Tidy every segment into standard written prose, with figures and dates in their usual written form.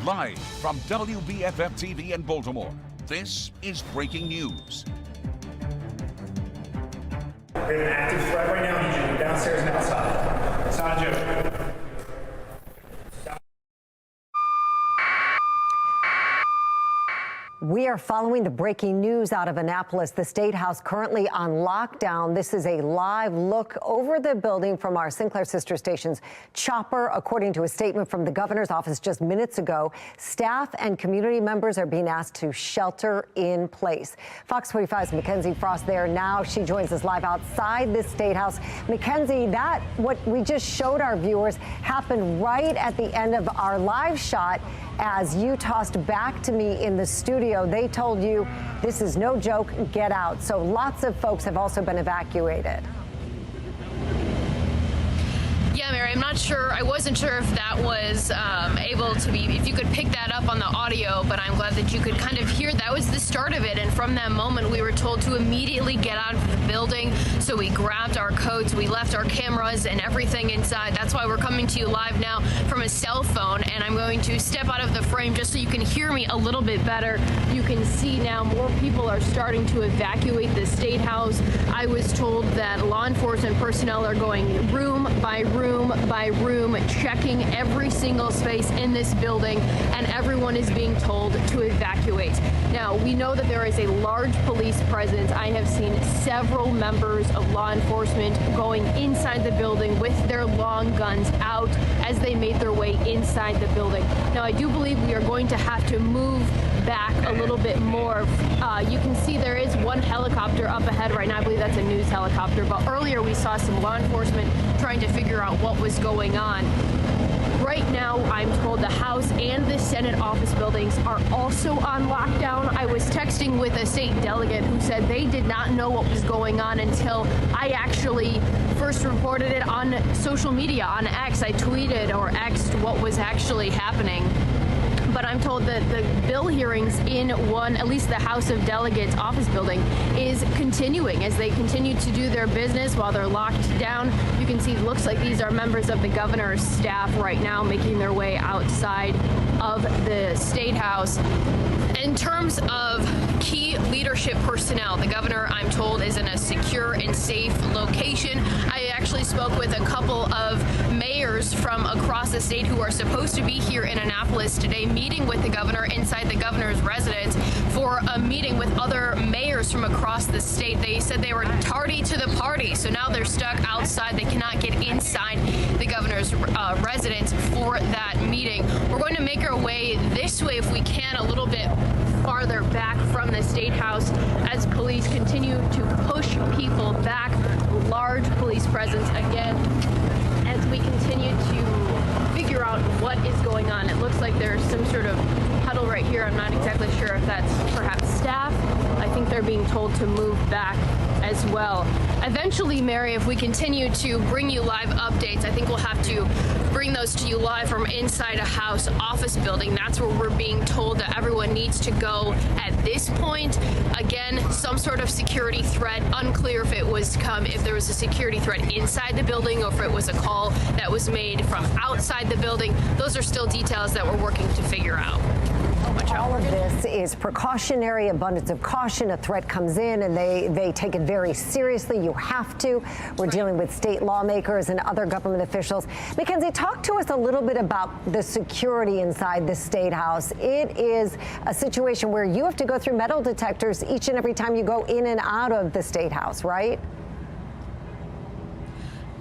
Live from WBFF TV in Baltimore, this is breaking news. We have an active threat right now. I need you to go downstairs and outside. Sergeant. We are following the breaking news out of Annapolis. The State House currently on lockdown. This is a live look over the building from our Sinclair sister station's chopper. According to a statement from the governor's office just minutes ago, staff and community members are being asked to shelter in place. Fox 45's Mackenzie Frost there now. She joins us live outside the State House. Mackenzie, that what we just showed our viewers happened right at the end of our live shot as you tossed back to me in the studio. They told you this is no joke, get out. So lots of folks have also been evacuated. Yeah, Mary, I'm not sure. I wasn't sure if that was able to be, if you could pick that up on the audio, but I'm glad that you could kind of hear that was the start of it. And from that moment, we were told to immediately get out of the building. So we grabbed our coats, we left our cameras and everything inside. That's why we're coming to you live now from a cell phone. And I'm going to step out of the frame just so you can hear me a little bit better. You can see now more people are starting to evacuate the State House. I was told that law enforcement personnel are going room by room by room, checking every single space in this building, and everyone is being told to evacuate. Now, we know that there is a large police presence. I have seen several members of law enforcement going inside the building with their long guns out as they made their way inside the building. Now, I do believe we are going to have to move back a little bit more. You can see there is one helicopter up ahead right now. I believe that's a news helicopter, but earlier we saw some law enforcement trying to figure out what was going on. Right now, I'm told the House and the Senate office buildings are also on lockdown. I was texting with a state delegate who said they did not know what was going on until I actually first reported it on social media, on X. I tweeted or X'd what was actually happening. But I'm told that the bill hearings in at least the House of Delegates office building is continuing as they continue to do their business while they're locked down. You can see it looks like these are members of the governor's staff right now making their way outside of the State House. In terms of key leadership personnel, the governor, I'm told, is in a secure and safe location. I actually spoke with a couple of mayors from across the state who are supposed to be here in Annapolis today, meeting with the governor inside the governor's residence for a meeting with other mayors from across the state. They said they were tardy to the party, so now they're stuck outside. They cannot get inside the governor's residence for that meeting. We're going to make our way this way if we can, a little bit farther back from the State House as police continue to push people back. Large police presence again as we continue to figure out what is going on. It looks like there's some sort of huddle right here. I'm not exactly sure if that's perhaps staff. I think they're being told to move back as well. Eventually, Mary, if we continue to bring you live updates, I think we'll have to bring those to you live from inside a House office building. That's where we're being told that everyone needs to go at this point. Again, some sort of security threat. Unclear if there was a security threat inside the building or if it was a call that was made from outside the building. Those are still details that we're working to figure out. All of this is precautionary, abundance of caution. A threat comes in and they take it very seriously. You have to. We're dealing with state lawmakers and other government officials. Mackenzie, talk to us a little bit about the security inside the State House. It is a situation where you have to go through metal detectors each and every time you go in and out of the State House, right?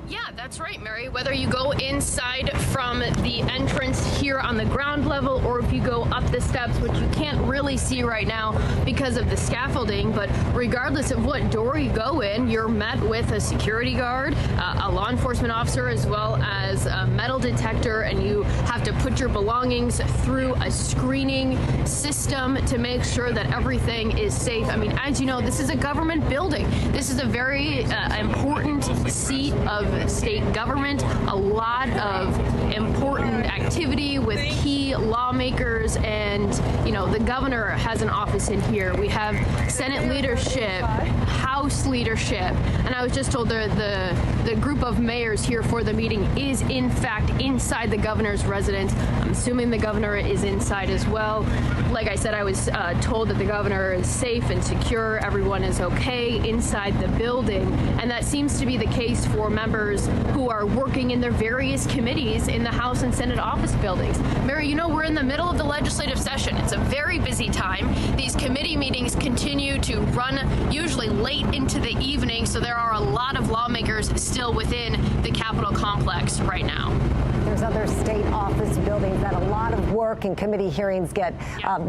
Yeah, that's right, Mary. Whether you go inside from the entrance here on the ground level or if you go up the steps, which you can't really see right now because of the scaffolding, but regardless of what door you go in, you're met with a security guard, a law enforcement officer, as well as a metal detector, and you have to put your belongings through a screening system to make sure that everything is safe. I mean, as you know, this is a government building. This is a very important seat of state government, a lot of important activity with key lawmakers, and, you know, the governor has an office in here. We have Senate leadership, House leadership, and I was just told the group of mayors here for the meeting is in fact inside the governor's residence. I'm assuming the governor is inside as well. Like I said, I was told that the governor is safe and secure. Everyone is okay inside the building, and that seems to be the case for members who are working in their various committees in the House and Senate office buildings. Mary, you know, we're in the middle of the legislative session. It's a very busy time. These committee meetings continue to run usually late into the evening, so there are a lot of lawmakers still within the Capitol complex right now. There's other state office buildings that a lot of work and committee hearings get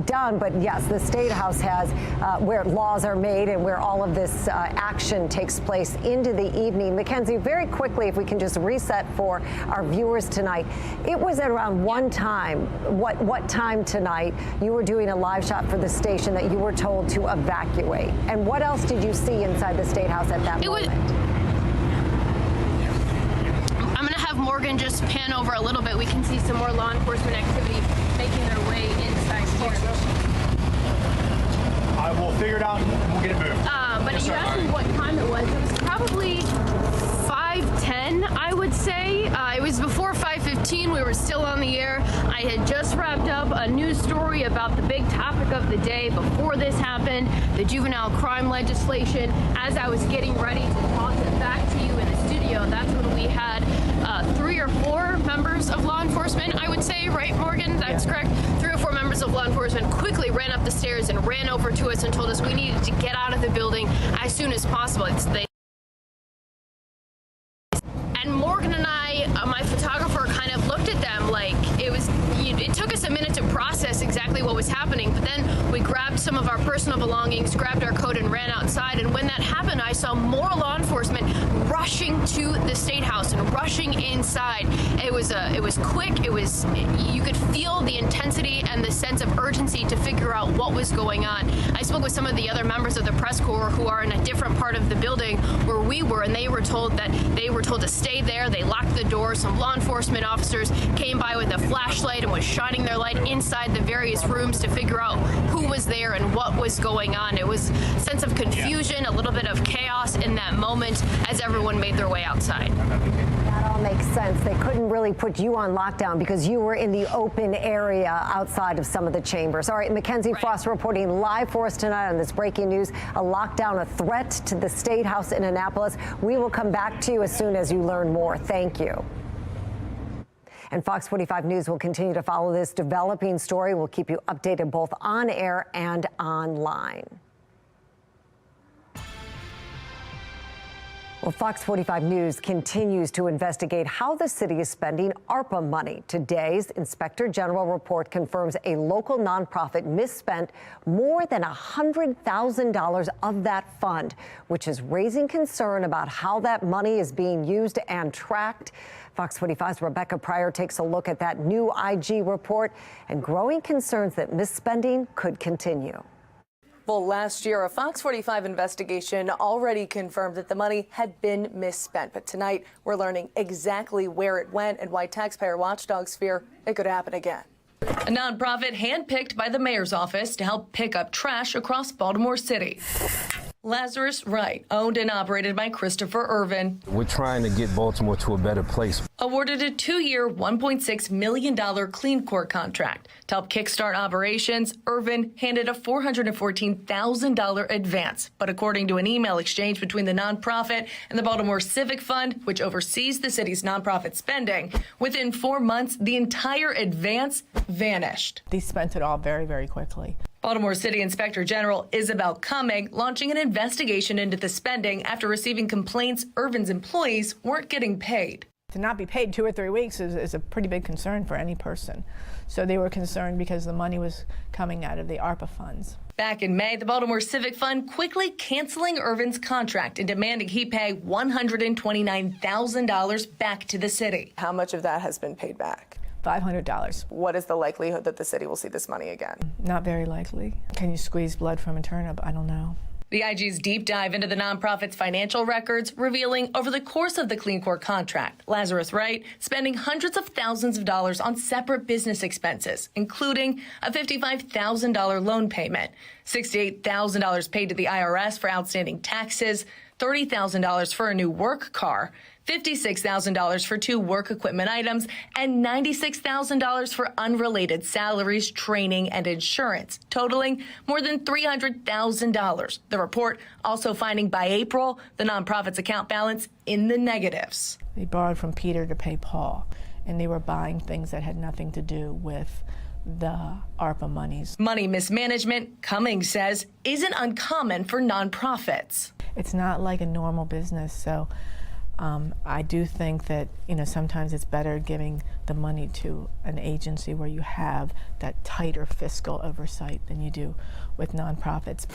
done. But yes, the State House has where laws are made and where all of this action takes place into the evening. Mackenzie, very quickly, if we can just reset for our viewers tonight. It was at around what time tonight you were doing a live shot for the station that you were told to evacuate? And what else did you see inside the State House at that moment? I'm going to have Morgan just pan over a little bit. We can see some more law enforcement activity making their way inside here. I will figure it out and we'll get it moved. But you asked me what time it was. It was probably 5:10, I would say. It was before 5:15. We were still on the air. I had just wrapped up a news story about the big topic of the day before this happened, the juvenile crime legislation. As I was getting ready to toss it back to you in the studio, that's when we had 3 or 4 members of law enforcement, I would say, right, Morgan? That's correct. 3 or 4 members of law enforcement quickly ran up the stairs and ran over to us and told us we needed to get out of the building as soon as possible. And Morgan and I, my photographer, kind of looked at them like it took us a minute to process exactly what was happening, but then we grabbed some of our personal belongings, grabbed our coat, and ran outside. And when that happened, I saw more law enforcement rushing to the State House and rushing inside. It was quick. You could feel the intensity and the sense of urgency to figure out what was going on. I spoke with some of the other members of the press corps who are in a different part of the building where we were, and they were told to stay there. They locked the door. Some law enforcement officers came by with a flashlight and was shining their light inside the various rooms to figure out who was there and what was going on. It was a sense of confusion, a little bit of chaos in that moment as everyone made their way outside. That all makes sense. They couldn't really put you on lockdown because you were in the open area outside of some of the chambers. All right, Mackenzie Frost reporting live for us tonight on this breaking news, a lockdown, a threat to the State House in Annapolis. We will come back to you as soon as you learn more. Thank you. And Fox 45 News will continue to follow this developing story. We'll keep you updated both on air and online. Well, Fox 45 News continues to investigate how the city is spending ARPA money. Today's Inspector General report confirms a local nonprofit misspent more than $100,000 of that fund, which is raising concern about how that money is being used and tracked. Fox 45's Rebecca Pryor takes a look at that new IG report and growing concerns that misspending could continue. Well, last year, a Fox 45 investigation already confirmed that the money had been misspent. But tonight, we're learning exactly where it went and why taxpayer watchdogs fear it could happen again. A nonprofit handpicked by the mayor's office to help pick up trash across Baltimore City. Lazarus Wright, owned and operated by Christopher Irvin. We're trying to get Baltimore to a better place. Awarded a 2-year, $1.6 million Clean Court contract. To help kickstart operations, Irvin handed a $414,000 advance. But according to an email exchange between the nonprofit and the Baltimore Civic Fund, which oversees the city's nonprofit spending, within 4 months, the entire advance vanished. They spent it all very, very quickly. Baltimore City Inspector General Isabel Cumming launching an investigation into the spending after receiving complaints Irvin's employees weren't getting paid. To not be paid 2 or 3 weeks is a pretty big concern for any person. So they were concerned because the money was coming out of the ARPA funds. Back in May, the Baltimore Civic Fund quickly canceling Irvin's contract and demanding he pay $129,000 back to the city. How much of that has been paid back? $500. What is the likelihood that the city will see this money again? Not very likely. Can you squeeze blood from a turnip? I don't know. The IG's deep dive into the nonprofit's financial records revealing over the course of the Clean Core contract, Lazarus Wright spending hundreds of thousands of dollars on separate business expenses, including a $55,000 loan payment, $68,000 paid to the IRS for outstanding taxes, $30,000 for a new work car, $56,000 for 2 work equipment items, and $96,000 for unrelated salaries, training, and insurance, totaling more than $300,000. The report also finding by April the nonprofit's account balance in the negatives. They borrowed from Peter to pay Paul, and they were buying things that had nothing to do with the ARPA monies. Money mismanagement, Cummings says, isn't uncommon for nonprofits. It's not like a normal business, so I do think that, sometimes it's better giving the money to an agency where you have that tighter fiscal oversight than you do with nonprofits.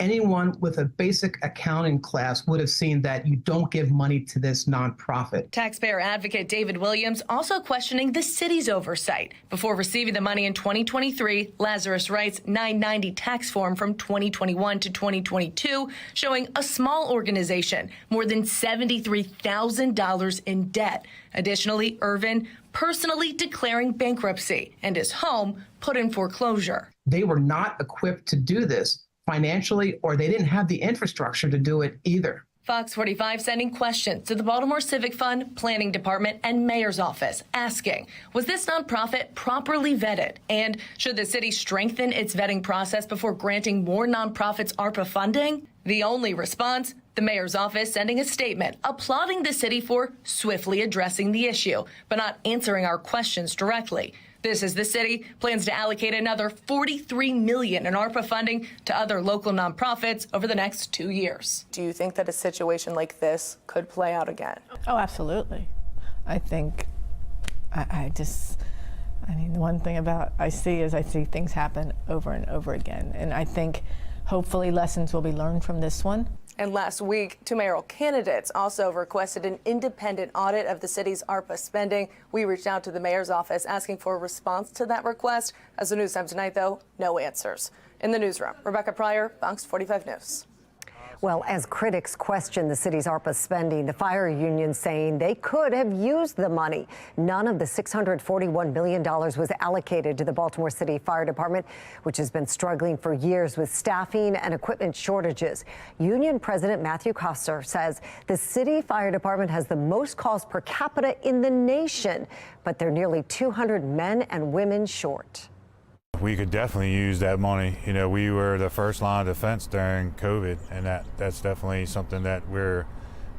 Anyone with a basic accounting class would have seen that you don't give money to this nonprofit. Taxpayer advocate David Williams also questioning the city's oversight. Before receiving the money in 2023, Lazarus Wright's 990 tax form from 2021 to 2022 showing a small organization, more than $73,000 in debt. Additionally, Irvin personally declaring bankruptcy and his home put in foreclosure. They were not equipped to do this financially, or they didn't have the infrastructure to do it either. Fox 45 sending questions to the Baltimore Civic Fund, Planning Department, and Mayor's Office, asking, was this nonprofit properly vetted? And should the city strengthen its vetting process before granting more nonprofits ARPA funding? The only response, the Mayor's Office sending a statement applauding the city for swiftly addressing the issue, but not answering our questions directly. This as the city plans to allocate another $43 million in ARPA funding to other local nonprofits over the next 2 years. Do you think that a situation like this could play out again? Oh, absolutely. I think, the one thing I see things happen over and over again. And I think hopefully lessons will be learned from this one. And last week, 2 mayoral candidates also requested an independent audit of the city's ARPA spending. We reached out to the mayor's office asking for a response to that request. As the news time tonight, though, no answers. In the newsroom, Rebecca Pryor, Fox 45 News. Well, as critics question the city's ARPA spending, the fire union saying they could have used the money. None of the $641 million was allocated to the Baltimore City Fire Department, which has been struggling for years with staffing and equipment shortages. Union President Matthew Koster says the city fire department has the most calls per capita in the nation, but they're nearly 200 men and women short. We could definitely use that money. We were the first line of defense during COVID, and that's definitely something that we're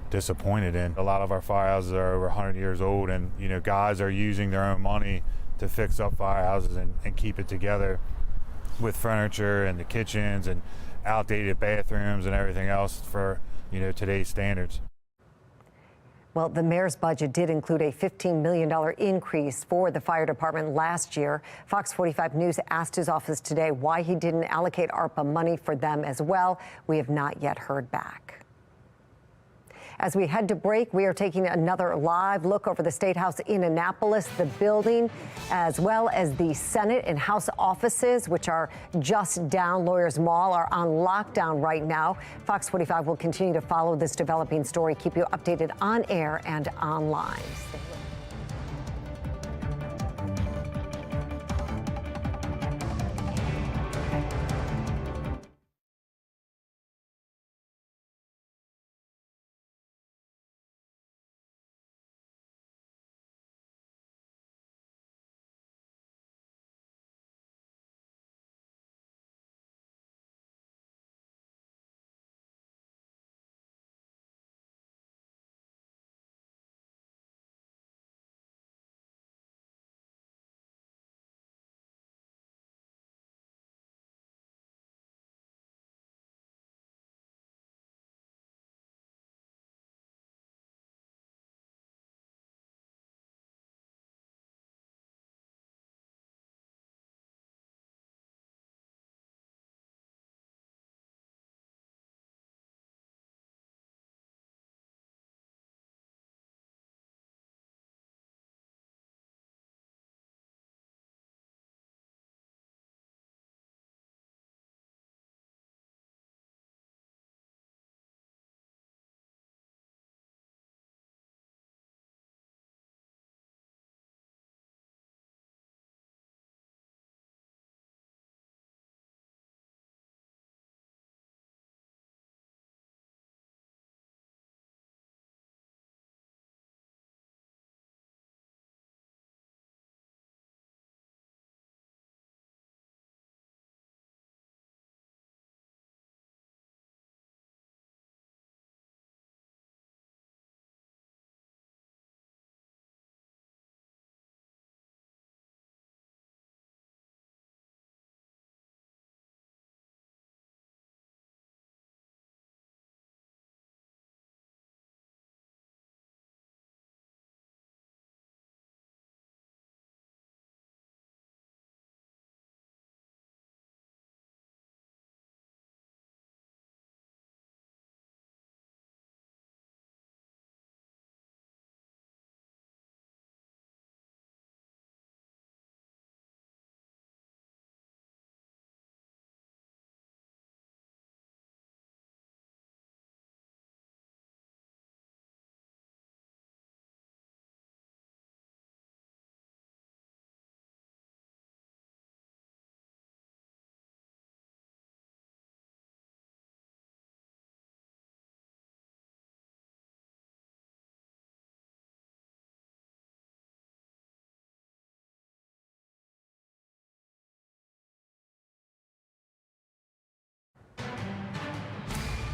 disappointed in. A lot of our firehouses are over 100 years old, and guys are using their own money to fix up firehouses and keep it together with furniture and the kitchens and outdated bathrooms and everything else for today's standards. Well, the mayor's budget did include a $15 million increase for the fire department last year. Fox 45 News asked his office today why he didn't allocate ARPA money for them as well. We have not yet heard back. As we head to break, we are taking another live look over the State House in Annapolis, the building, as well as the Senate and House offices, which are just down. Lawyers Mall are on lockdown right now. Fox 45 will continue to follow this developing story, keep you updated on air and online.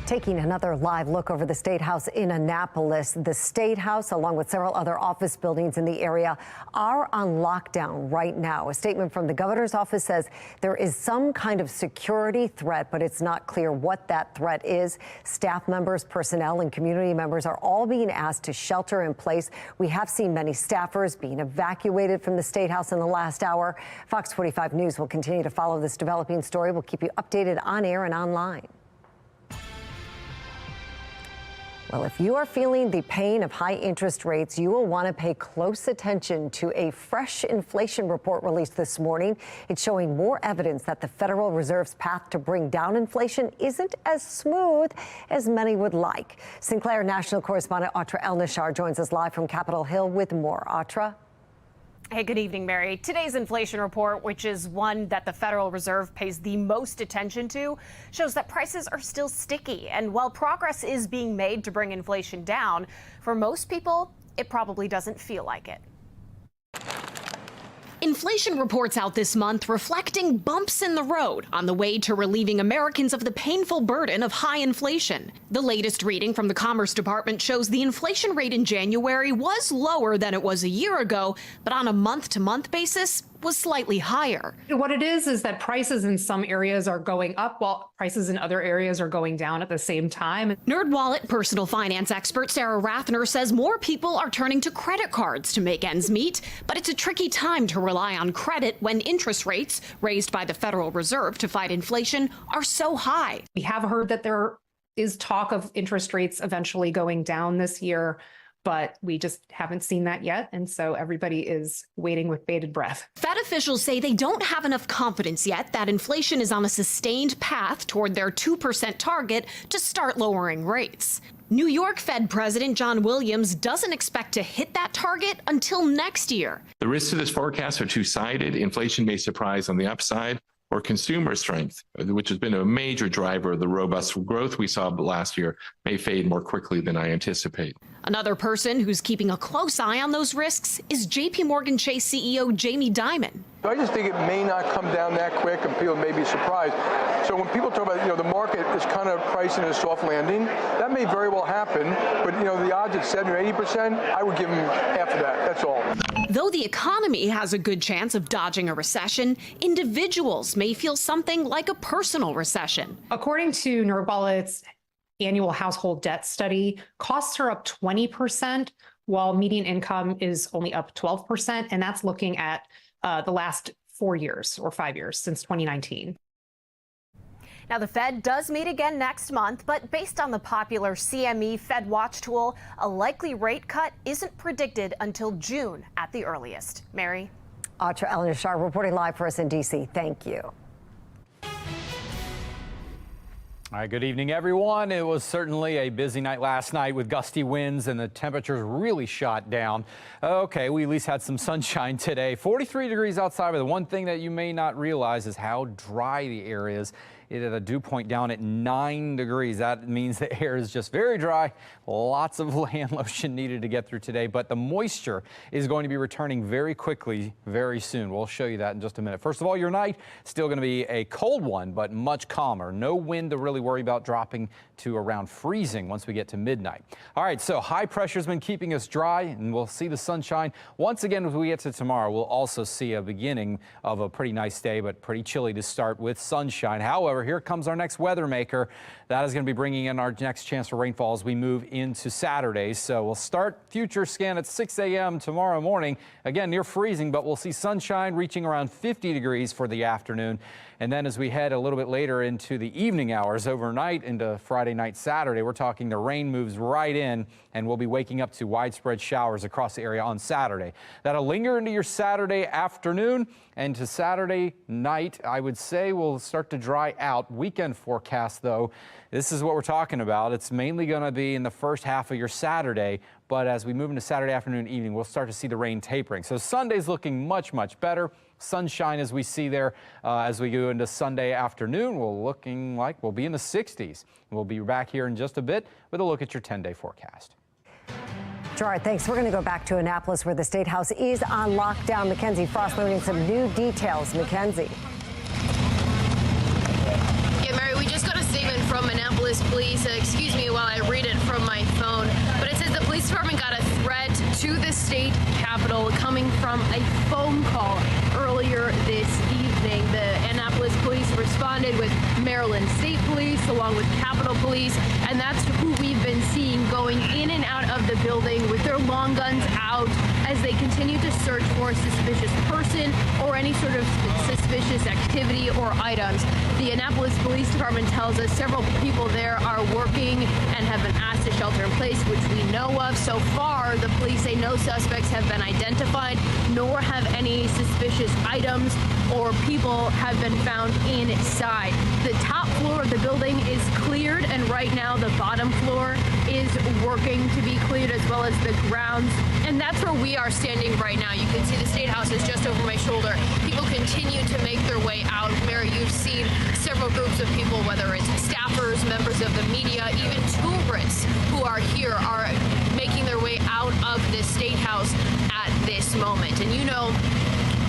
Taking another live look over the State House in Annapolis. The State House, along with several other office buildings in the area, are on lockdown right now. A statement from the governor's office says there is some kind of security threat, but it's not clear what that threat is. Staff members, personnel, and community members are all being asked to shelter in place. We have seen many staffers being evacuated from the State House in the last hour. Fox 45 News will continue to follow this developing story. We'll keep you updated on air and online. Well, if you are feeling the pain of high interest rates, you will want to pay close attention to a fresh inflation report released this morning. It's showing more evidence that the Federal Reserve's path to bring down inflation isn't as smooth as many would like. Sinclair national correspondent Atra El-Nashar joins us live from Capitol Hill with more. Atra? Hey, good evening, Mary. Today's inflation report, which is one that the Federal Reserve pays the most attention to, shows that prices are still sticky. And while progress is being made to bring inflation down, for most people, it probably doesn't feel like it. Inflation reports out this month reflecting bumps in the road on the way to relieving Americans of the painful burden of high inflation. The latest reading from the Commerce Department shows the inflation rate in January was lower than it was a year ago, but on a month-to-month basis was slightly higher. What it is that prices in some areas are going up while prices in other areas are going down at the same time. NerdWallet personal finance expert Sarah Rathner says more people are turning to credit cards to make ends meet, but it's a tricky time to rely on credit when interest rates raised by the Federal Reserve to fight inflation are so high. We have heard that there is talk of interest rates eventually going down this year, but we just haven't seen that yet. And so everybody is waiting with bated breath. Fed officials say they don't have enough confidence yet that inflation is on a sustained path toward their 2% target to start lowering rates. New York Fed President John Williams doesn't expect to hit that target until next year. The risks to this forecast are two-sided. Inflation may surprise on the upside, or consumer strength, which has been a major driver of the robust growth we saw last year, may fade more quickly than I anticipate. Another person who's keeping a close eye on those risks is JP Morgan Chase CEO Jamie Dimon. I just think it may not come down that quick and people may be surprised. So when people talk about, the market is kind of pricing a soft landing, that may very well happen. But, the odds at 70 or 80%, I would give them half of that. That's all. Though the economy has a good chance of dodging a recession, individuals may feel something like a personal recession. According to NerdWallet's annual household debt study, costs are up 20%, while median income is only up 12%. And that's looking at the last 4 years or 5 years since 2019. Now, the Fed does meet again next month, but based on the popular CME Fed Watch tool, a likely rate cut isn't predicted until June at the earliest. Mary? Atra El-Nashar reporting live for us in D.C. Thank you. All right, good evening, everyone. It was certainly a busy night last night with gusty winds and the temperatures really shot down. Okay, we at least had some sunshine today. 43 degrees outside, but the one thing that you may not realize is how dry the air is. It had a dew point down at 9 degrees. That means the air is just very dry. Lots of hand lotion needed to get through today, but the moisture is going to be returning very quickly, very soon. We'll show you that in just a minute. First of all, your night still going to be a cold one, but much calmer. No wind to really worry about, dropping to around freezing once we get to midnight. All right, so high pressure's been keeping us dry, and we'll see the sunshine. Once again, as we get to tomorrow, we'll also see a beginning of a pretty nice day, but pretty chilly to start with sunshine. However, here comes our next weather maker. That is going to be bringing in our next chance for rainfall as we move into Saturday. So we'll start future scan at 6 a.m. tomorrow morning. Again, near freezing, but we'll see sunshine reaching around 50 degrees for the afternoon. And then as we head a little bit later into the evening hours, overnight into Friday night, Saturday, we're talking the rain moves right in, and we'll be waking up to widespread showers across the area on Saturday. That'll linger into your Saturday afternoon, and to Saturday night, I would say we'll start to dry out. Weekend forecast, though, this is what we're talking about. It's mainly going to be in the first half of your Saturday, but as we move into Saturday afternoon, evening, we'll start to see the rain tapering. So Sunday's looking much, much better. Sunshine as we see there as we go into Sunday afternoon. We're looking like we'll be in the 60s. We'll be back here in just a bit with a look at your 10-day forecast. Gerard, thanks. We're going to go back to Annapolis, where the State House is on lockdown. Mackenzie Frost learning some new details. Mackenzie. Yeah, Mary, we just got a statement from Annapolis Annapolis Police. Excuse me while I read it from my phone, but it says the police department got a threat to the state capitol coming from a phone call earlier this evening. The Annapolis Police responded with Maryland State Police along with Capitol Police, and that's who we've been seeing going in and out of the building with their long guns out as they continue to search for a suspicious person or any sort of suspicious activity or items. The Annapolis Police Department tells us several people there are working and have been asked to shelter in place, which we know of. So far, the police say no suspects have been identified, nor have any suspicious items or people have been found inside. The top floor of the building is cleared, and right now the bottom floor is working to be cleared, as well as the grounds. And that's where we are standing right now. You can see the State House is just over my shoulder. People continue to make their way out. Mary, you've seen several groups of people, whether it's staffers, members of the media, even tourists who are here are making their way out of the State House at this moment. And you know,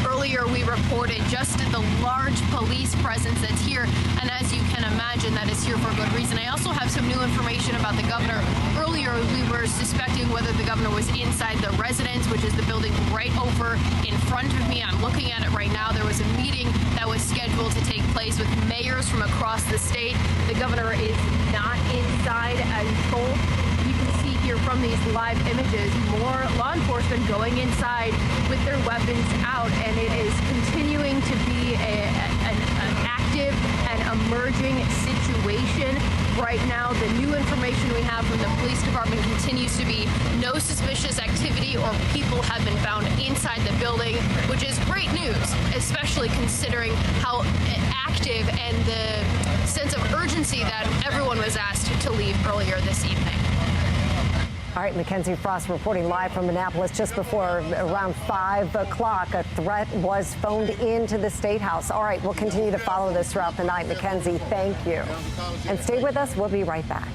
earlier we reported just the large police presence that's here, and as you can imagine, that is here for good reason. I also have some new information about the governor. Earlier we were suspecting whether the governor was inside the residence, which is the building right over in front of me. I'm looking at it right now. There was a meeting that was scheduled to take place with mayors from across the state. The governor is not inside as told. You can see here from these live images more law enforcement going inside with their weapons out, and it is continuing to be an active and emerging situation right now. The new information we have from the police department continues to be no suspicious activity or people have been found inside the building, which is great news, especially considering how active and the sense of urgency that everyone was asked to leave earlier this evening. All right, Mackenzie Frost reporting live from Annapolis just before around 5 o'clock. A threat was phoned into the State House. All right, we'll continue to follow this throughout the night. Mackenzie, thank you. And stay with us. We'll be right back.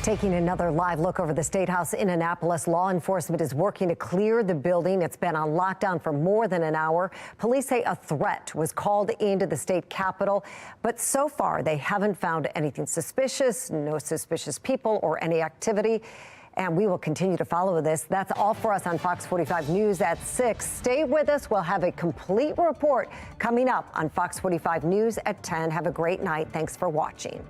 Taking another live look over the State House in Annapolis, law enforcement is working to clear the building. It's been on lockdown for more than an hour. Police say a threat was called into the state capitol, but so far they haven't found anything suspicious, no suspicious people or any activity. And we will continue to follow this. That's all for us on Fox 45 News at 6. Stay with us. We'll have a complete report coming up on Fox 45 News at 10. Have a great night. Thanks for watching.